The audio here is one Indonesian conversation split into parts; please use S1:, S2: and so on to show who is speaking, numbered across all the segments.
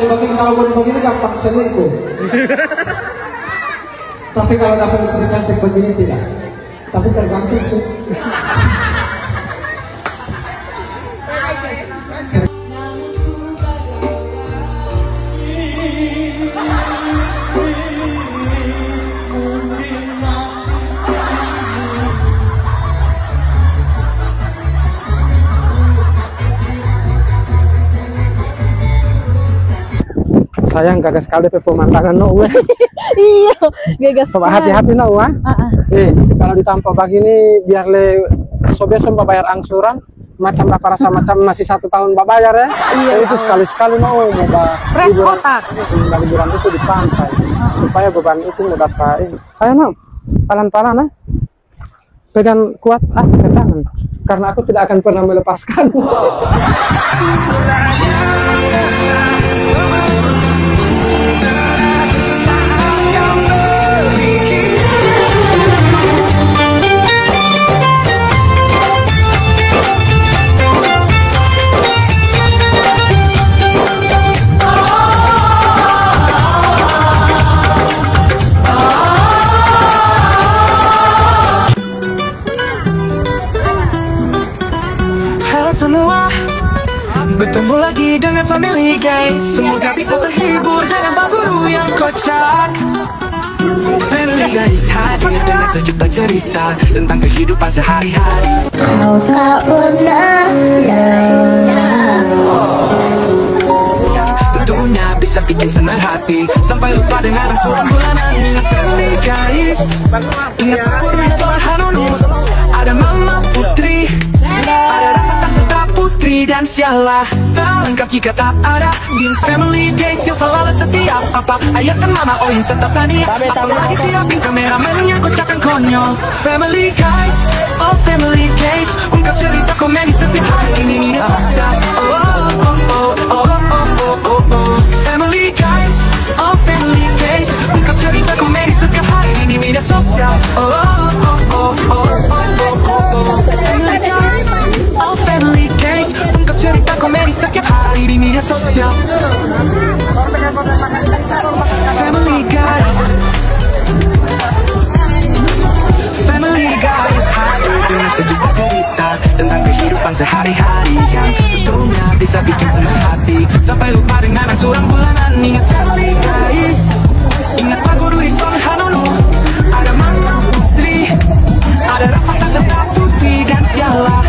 S1: kalau mau begini gampang selingkuh. Tapi kalau dapat istri cantik begini tidak. Tapi tergantung sih.
S2: Sayang gagas sekali pemandangan no.
S3: Iya, gagas.
S2: Coba hati-hati no. Kalau ditampak begini biar le besok bayar angsuran macam apa rasa macam masih 1 tahun bayar ya. Iya, itu sekali-sekali no mau
S3: fresh otak.
S2: Liburan itu di pantai supaya beban itu mau dapat. Ayo no, pelan-pelan nah. Pegang kuat pegangan karena aku tidak akan pernah melepaskan.
S4: Semua bertemu lagi dengan family guys. Semoga bisa terhibur dengan Pak Guru yang kocak. Family guys hadir dengan sejuta cerita tentang kehidupan sehari-hari.
S5: Kau tak pernah
S4: tentunya bisa bikin senang hati sampai lupa dengan rangsuran bulanan. Ingat family guys, ingat Pak Guru yang soleh Hanunu. Ada Mama Putri, ada Rafa serta Putri dan Sialah. Tak lengkap jika tak ada Bin Family Guys yang selalu setiap apa Ayah dan Mama Oin serta Tania. Apalagi siapin kameramen yang kocak dan konyol. Family Guys, oh Family Guys, ungkap cerita komedi setiap hari ini media sosial. Oh oh oh oh oh oh oh. Family Guys, oh Family Guys, ungkap cerita komedi setiap hari ini media sosial. Oh oh oh oh oh. Family Guys, oh Family Guys, ungkap cerita komedi setiap hari di media sosial. Family Guys, Family Guys hadir dengan sejuta cerita tentang kehidupan sehari-hari yang tentunya bisa bikin senang hati sampai lupa dengan angsuran bulanan. Ingat Family Guys, ingat Pak Guru Ison Hanunu. Ada Mama Putri, ada Rafa serta Putri dan Sialah.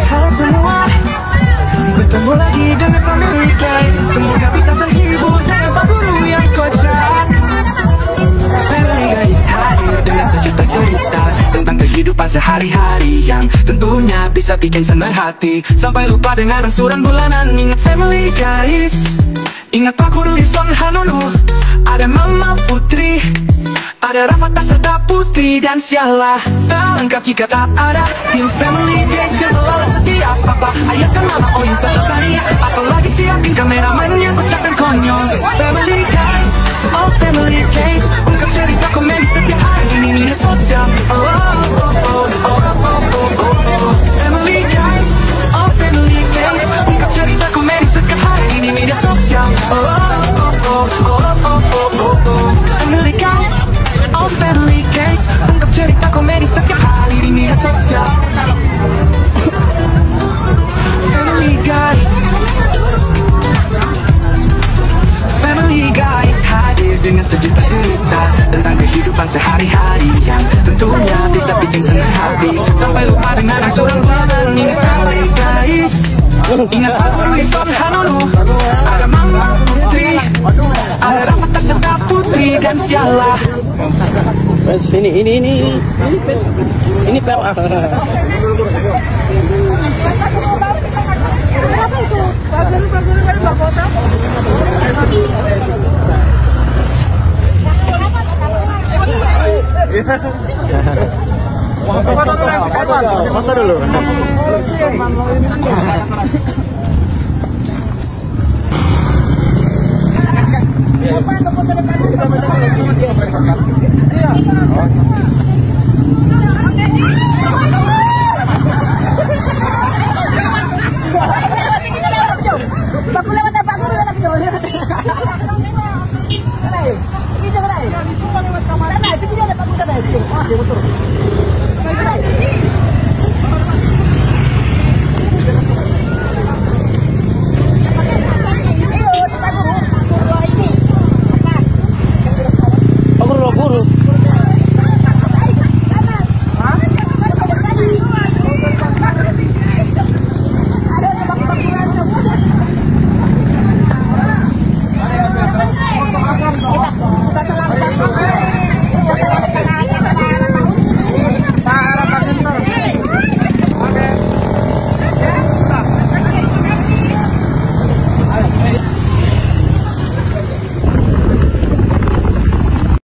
S4: Halo semua, bertemu lagi dengan Family Guys. Semoga bisa terhibur dengan Pak Guru yang kocak. Family Guys hadir dengan sejuta cerita tentang kehidupan sehari-hari yang tentunya bisa bikin senang hati sampai lupa dengan angsuran bulanan. Ingat Family Guys, ingat Pak Guru Ison Hanunu. Ada Mama Putri, ada Rafa serta Putri dan Sialah. Tak lengkap jika tak ada Tim Family Guys yang selalu setia papa Ayah dan Mama Oin serta Tania. Apalagi siapin kameramen yang kocak dan konyol. Family Guys, oh Family Guys, ungkap cerita komedi setiap hari ini media sosial. Oh oh oh oh oh oh oh. Family Guys, oh Family Guys, ungkap cerita komedi setiap hari ini media sosial. Oh oh oh oh oh oh oh. Family Guys, oh Family Guys, ungkap cerita komedi setiap hari di media sosial. Family Guys, Family Guys hadir dengan sejuta cerita tentang kehidupan sehari-hari yang tentunya bisa bikin senang hati sampai lupa dengan angsuran bulanan. Ingat Family Guys, ingat Pak Guru Ison Hanunu. Ada Mama Putri, ada Rafa serta Putri dan Sialah.
S2: Ini PLA.
S3: Kenapa itu? Pak Guru kan Pak Kota.
S2: Masa dulu. motor.